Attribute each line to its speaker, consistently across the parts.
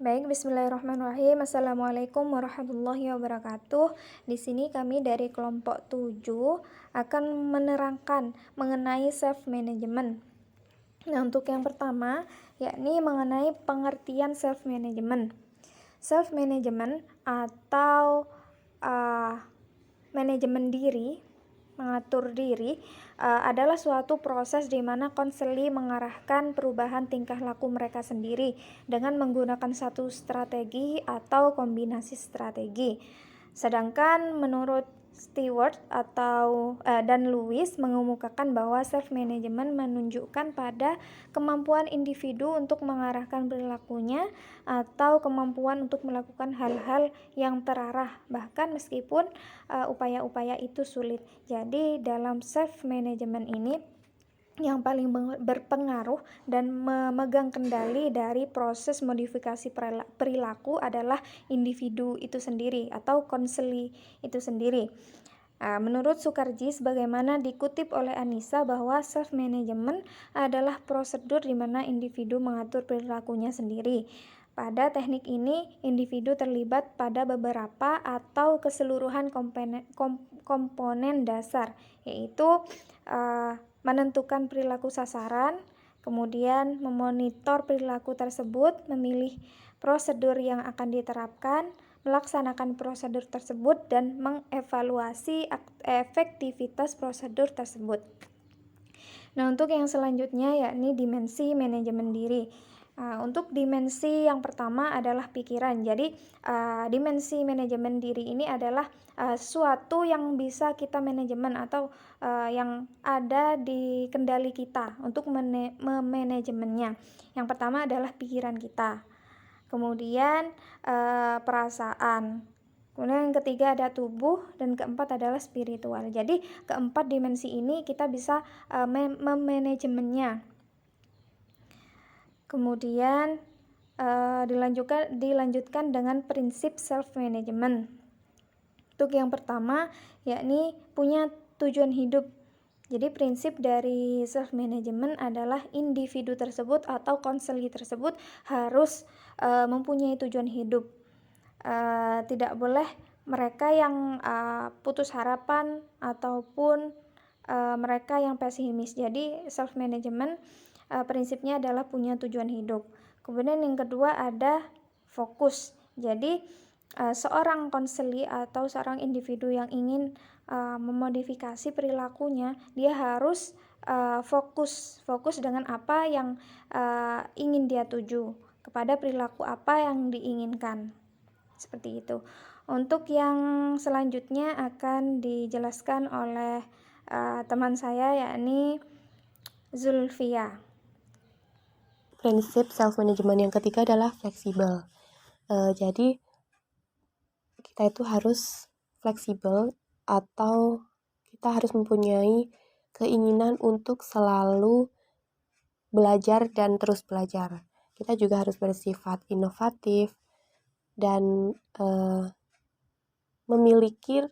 Speaker 1: Baik, bismillahirrahmanirrahim. Assalamualaikum warahmatullahi wabarakatuh. Di sini kami dari kelompok 7 akan menerangkan mengenai self management. Nah, untuk yang pertama, yakni mengenai pengertian self management. Self management atau manajemen diri, mengatur diri, adalah suatu proses di mana konseli mengarahkan perubahan tingkah laku mereka sendiri dengan menggunakan satu strategi atau kombinasi strategi. Sedangkan menurut Stewart dan Lewis mengemukakan bahwa self management menunjukkan pada kemampuan individu untuk mengarahkan perilakunya atau kemampuan untuk melakukan hal-hal yang terarah bahkan meskipun upaya-upaya itu sulit. Jadi dalam self management ini yang paling berpengaruh dan memegang kendali dari proses modifikasi perilaku adalah individu itu sendiri atau konseli itu sendiri. Menurut Sukarji, sebagaimana dikutip oleh Anissa bahwa self management adalah prosedur di mana individu mengatur perilakunya sendiri. Pada teknik ini, individu terlibat pada beberapa atau keseluruhan komponen dasar, yaitu menentukan perilaku sasaran, kemudian memonitor perilaku tersebut, memilih prosedur yang akan diterapkan, melaksanakan prosedur tersebut, dan mengevaluasi efektivitas prosedur tersebut. Nah, untuk yang selanjutnya yakni dimensi manajemen diri. Untuk dimensi yang pertama adalah pikiran. Jadi, dimensi manajemen diri ini adalah sesuatu yang bisa kita manajemen atau yang ada di kendali kita untuk memanajemennya. Yang pertama adalah pikiran kita. Kemudian perasaan. Kemudian yang ketiga ada tubuh dan keempat adalah spiritual. Jadi keempat dimensi ini kita bisa memanajemennya. Kemudian dilanjutkan dengan prinsip self management. Untuk yang pertama yakni punya tujuan hidup. Jadi prinsip dari self management adalah individu tersebut atau konseli tersebut harus mempunyai tujuan hidup. Tidak boleh mereka yang putus harapan ataupun mereka yang pesimis. Jadi self management prinsipnya adalah punya tujuan hidup. Kemudian yang kedua ada fokus. Jadi seorang konseli atau seorang individu yang ingin memodifikasi perilakunya, dia harus fokus dengan apa yang ingin dia tuju, kepada perilaku apa yang diinginkan. Seperti itu. Untuk yang selanjutnya akan dijelaskan oleh teman saya yakni Zulfia.
Speaker 2: Prinsip self management yang ketiga adalah fleksibel. Jadi kita itu harus fleksibel atau kita harus mempunyai keinginan untuk selalu belajar dan terus belajar. Kita juga harus bersifat inovatif dan memiliki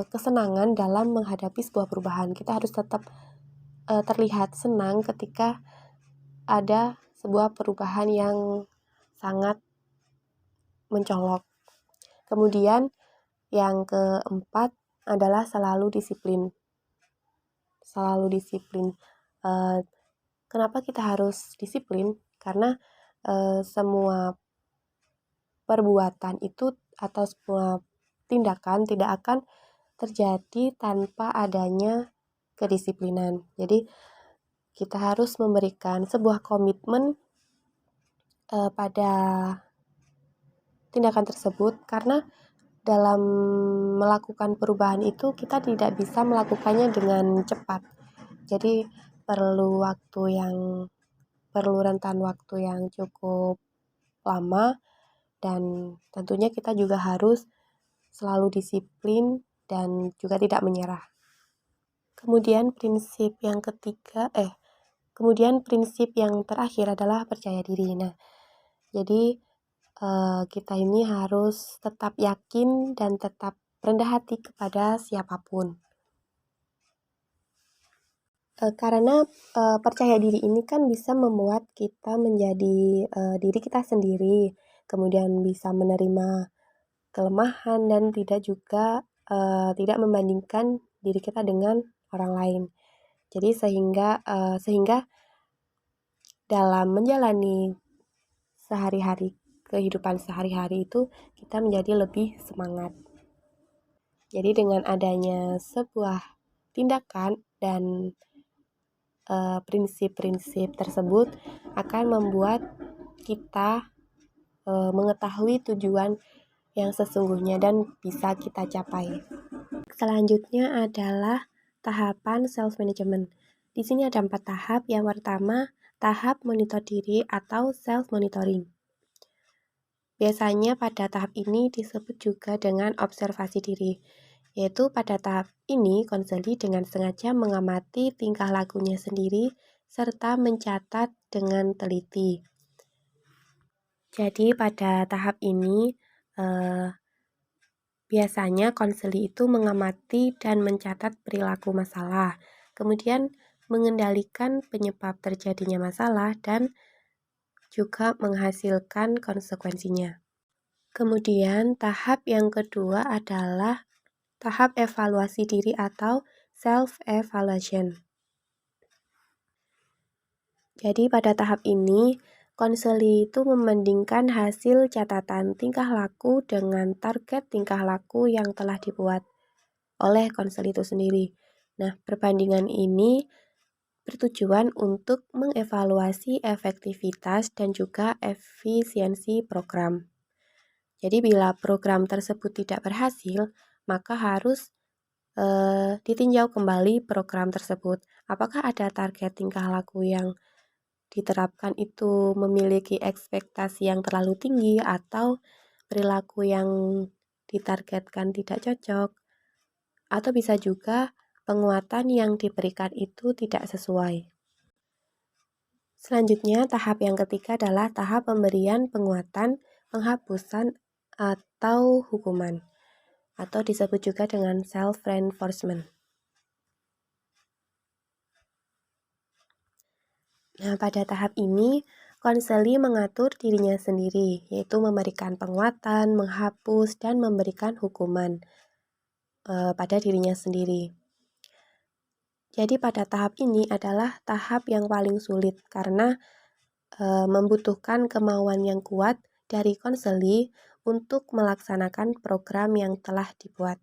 Speaker 2: kesenangan dalam menghadapi sebuah perubahan. Kita harus tetap terlihat senang ketika ada sebuah perubahan yang sangat mencolok. Kemudian yang keempat adalah selalu disiplin. Kenapa kita harus disiplin? Karena semua perbuatan itu atau semua tindakan tidak akan terjadi tanpa adanya kedisiplinan. Jadi kita harus memberikan sebuah komitmen pada tindakan tersebut, karena dalam melakukan perubahan itu kita tidak bisa melakukannya dengan cepat. Jadi perlu rentan waktu yang cukup lama, dan tentunya kita juga harus selalu disiplin dan juga tidak menyerah. Kemudian prinsip yang terakhir adalah percaya diri. Nah, jadi kita ini harus tetap yakin dan tetap rendah hati kepada siapapun. Karena percaya diri ini kan bisa membuat kita menjadi diri kita sendiri, kemudian bisa menerima kelemahan dan tidak membandingkan diri kita dengan orang lain. Jadi sehingga dalam menjalani kehidupan sehari-hari itu kita menjadi lebih semangat. Jadi dengan adanya sebuah tindakan dan prinsip-prinsip tersebut akan membuat kita mengetahui tujuan yang sesungguhnya dan bisa kita capai. Selanjutnya adalah tahapan self management. Di sini ada 4 tahap. Yang pertama, tahap monitor diri atau self monitoring. Biasanya pada tahap ini disebut juga dengan observasi diri, yaitu pada tahap ini konseli dengan sengaja mengamati tingkah lakunya sendiri serta mencatat dengan teliti. Jadi pada tahap ini biasanya konseli itu mengamati dan mencatat perilaku masalah, kemudian mengendalikan penyebab terjadinya masalah dan juga menghasilkan konsekuensinya. Kemudian tahap yang kedua adalah tahap evaluasi diri atau self-evaluation. Jadi pada tahap ini, konseli itu membandingkan hasil catatan tingkah laku dengan target tingkah laku yang telah dibuat oleh konseli itu sendiri. Nah, perbandingan ini bertujuan untuk mengevaluasi efektivitas dan juga efisiensi program. Jadi bila program tersebut tidak berhasil, maka harus ditinjau kembali program tersebut. Apakah ada target tingkah laku yang diterapkan itu memiliki ekspektasi yang terlalu tinggi atau perilaku yang ditargetkan tidak cocok, atau bisa juga penguatan yang diberikan itu tidak sesuai. Selanjutnya, tahap yang ketiga adalah tahap pemberian penguatan, penghapusan, atau hukuman, atau disebut juga dengan self-reinforcement. Nah, pada tahap ini, konseli mengatur dirinya sendiri, yaitu memberikan penguatan, menghapus, dan memberikan hukuman pada dirinya sendiri. Jadi pada tahap ini adalah tahap yang paling sulit karena membutuhkan kemauan yang kuat dari konseli untuk melaksanakan program yang telah dibuat.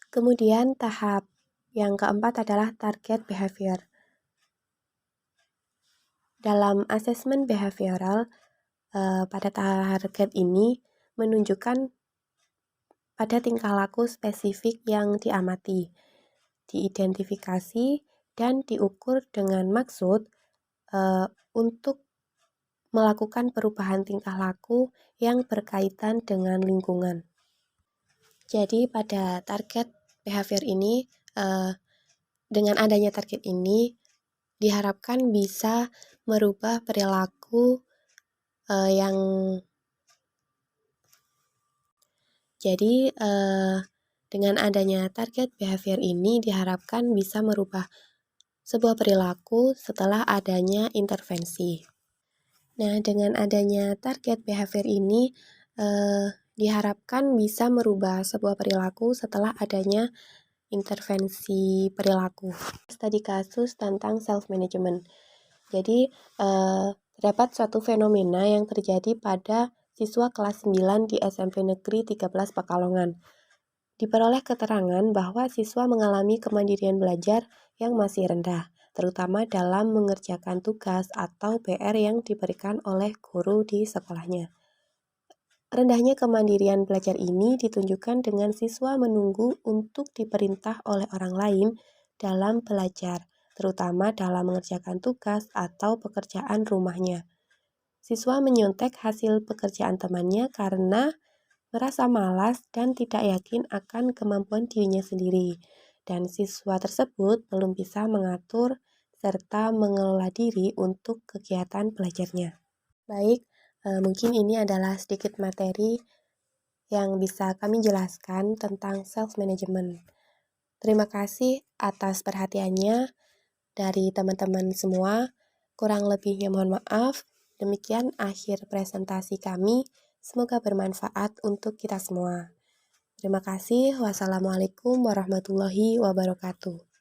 Speaker 2: Kemudian tahap yang keempat adalah target behavior. Dalam asesmen behavioral, pada target ini menunjukkan pada tingkah laku spesifik yang diamati, diidentifikasi, dan diukur dengan maksud untuk melakukan perubahan tingkah laku yang berkaitan dengan lingkungan. Jadi pada target behavior ini, dengan adanya target ini diharapkan bisa merubah perilaku yang jadi dengan adanya target behavior ini diharapkan bisa merubah sebuah perilaku setelah adanya intervensi. Nah, dengan adanya target behavior ini diharapkan bisa merubah sebuah perilaku setelah adanya intervensi perilaku. Studi kasus tentang self-management. Jadi, terdapat suatu fenomena yang terjadi pada siswa kelas 9 di SMP Negeri 13 Pekalongan. Diperoleh keterangan bahwa siswa mengalami kemandirian belajar yang masih rendah, terutama dalam mengerjakan tugas atau PR yang diberikan oleh guru di sekolahnya. Rendahnya kemandirian belajar ini ditunjukkan dengan siswa menunggu untuk diperintah oleh orang lain dalam belajar, terutama dalam mengerjakan tugas atau pekerjaan rumahnya. Siswa menyontek hasil pekerjaan temannya karena merasa malas dan tidak yakin akan kemampuan dirinya sendiri, dan siswa tersebut belum bisa mengatur serta mengelola diri untuk kegiatan belajarnya. Baik, mungkin ini adalah sedikit materi yang bisa kami jelaskan tentang self-management. Terima kasih atas perhatiannya. dari teman-teman semua. Kurang lebihnya mohon maaf. Demikian akhir presentasi kami. Semoga bermanfaat untuk kita semua. Terima kasih. Wassalamualaikum warahmatullahi wabarakatuh.